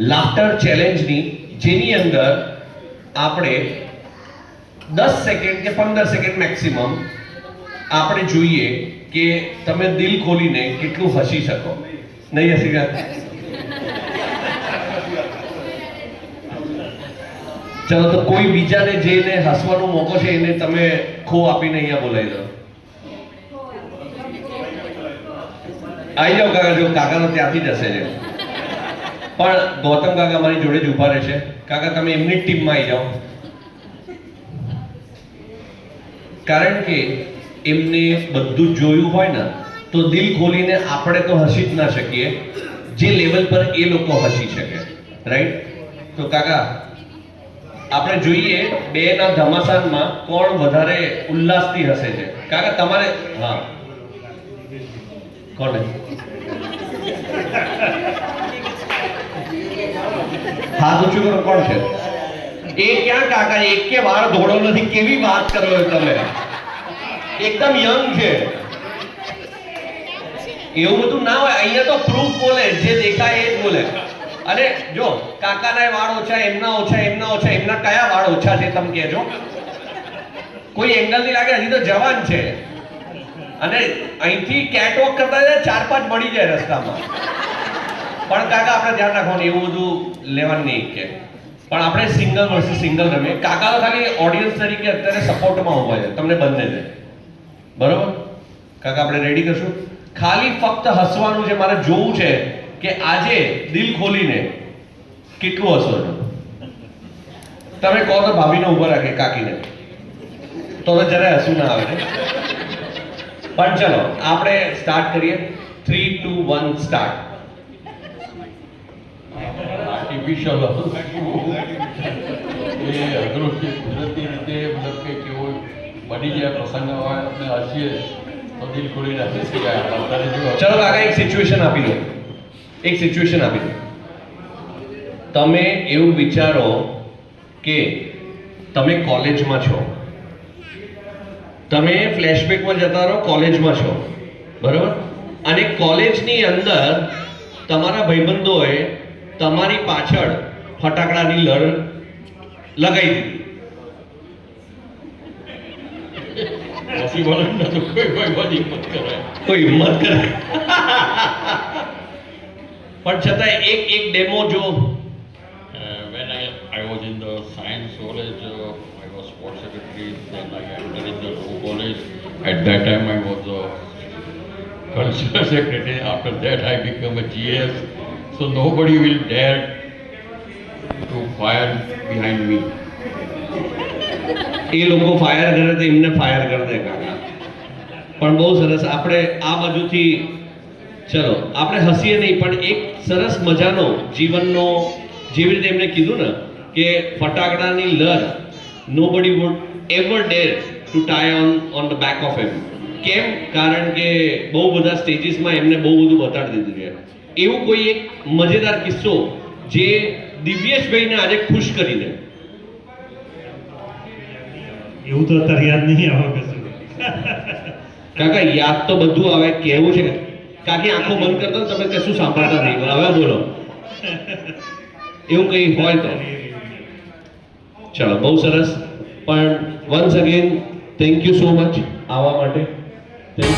Laughter ચેલેન્જની, જેની અંદર આપણે 10 સેકન્ડ કે 15 સેકન્ડ મેક્સિમમ આપણે જોઈએ કે તમે દિલ ખોલીને કેટલું હસી શકો. નહીં હસી ગયા? ચલો તો કોઈ બીજાને જેને હસવાનો મોકો છે એને તમે ખો આપીને અહીંયા બોલાવી દો. આવી જાઓ કાકા. જો કાકા તો ત્યાંથી જશે છે, પણ ગૌતમ કાકા મારી જોડે જ ઉભા રહેશે. કાકા તમે એમની ટીમમાં આવી જાઓ, કારણ કે એમને બધું જોયું હોય ને તો દિલ ખોલીને આપણે તો હસી જ ના શકીએ જે લેવલ પર એ લોકો હસી શકે. રાઈટ? તો કાકા આપણે જોઈએ બે ના ઘમાસાનમાં કોણ વધારે ઉલ્લાસથી હસે છે. કાકા તમારે હા કોણ હાથ ઊંચું કરો. કોણ છે એ? ક્યાં કાકા? એક કે વાર ધોળો નથી. કેવી વાત કરો છો તમે? એકદમ યંગ છે. એવું બધું ના હોય. અહીંયા તો પ્રૂફ બોલે, જે દેખાય એ જ બોલે. અને જો કાકાના વાળ ઓછા, એમના ઓછા, એમના ઓછા, એમના કયા વાળ ઓછા છે તમે કહેજો. કોઈ એંગલ નહીં લાગે. હજી તો જવાન છે અને અહીંથી કેટવોક કરતા જાય 4-5 મળી જાય રસ્તામાં. પણ કાકા આપણે ધ્યાન રાખવાનું, એવું બધું લેવાનું નહીં કે. પણ આપણે સિંગલ વર્સિસ સિંગલ રમીએ. કાકા તો ખાલી ઓડિયન્સ તરીકે અત્યારે સપોર્ટમાં ઉભા છે તમને બંને છે. બરોબર કાકા? આપણે રેડી કરશું. ખાલી ફક્ત હસવાનું છે. મારે જોવું છે કે આજે દિલ ખોલીને કેટલું હસો છો. તમે કહો તો ભાભીને ઉભા રાખે, કાકીને તો જરાય હસવું ના આવે. પણ ચલો આપણે સ્ટાર્ટ કરીએ. 3, 2, 1 સ્ટાર્ટ. આર્ટિફિશિયલ એ અઘરું છે. કુદરતી રીતે મતલબ કે કેવો બની જાય પ્રસંગ હોય અને હસીએ તો દિલ ખોલી નાખી શકાય. અત્યારે જો ચલો કાકા એક સિચ્યુએશન આપી દો. એક સિચ્યુએશન આપી દો. તમે એવું વિચારો કે તમે કોલેજમાં છો. તમે ફ્લેશબેકમાં જતા રહો. કોલેજમાં છો, બરાબર? અને કોલેજની અંદર તમારા ભાઈબંધોએ તમારી પાછળ ફટાકડાની લડ લગાવી દીધી. પોસિબલ નથી. કોઈ હિંમત કરે, કોઈ હિંમત કરે. પણ છતાં એક ડેમો જો. when I was in the science college, I was sports secretary. Then I entered in the law college. At that time, I was the cultural secretary. After that, I became a GS. So nobody will dare to fire behind me. એ લોકો fire કરે તો એમને fire કરી દે કાકા. પણ બહુ સરસ. આપણે આ બાજુથી ચલો આપણે હસીએ નહીં, પણ એક સરસ મજાનો જીવનનો, જેવી રીતે એમણે કીધું ને કે ફટાકડાની લર, nobody would ever dare to tie on the back of him. કેમ? કારણ કે બહુ બધા સ્ટેજીસમાં એમને બહુ બધું બતાડી દીધું છે. એવું કોઈ એક મજેદાર કિસ્સો જે દિવ્યેશભાઈને આજે ખુશ કરી દે. એવું તો અત્યારે યાદ નહીં આવે કશું. કાકા યાદ તો બધું આવે. કેવું છે કાકી આંખો બંધ કરતા તમે કશું સાંભળતા નહીં. હવે બોલો એવું કંઈ હોય તો. ચલો બહુ સરસ. પણ once again thank you so much આવવા માટે. થેન્ક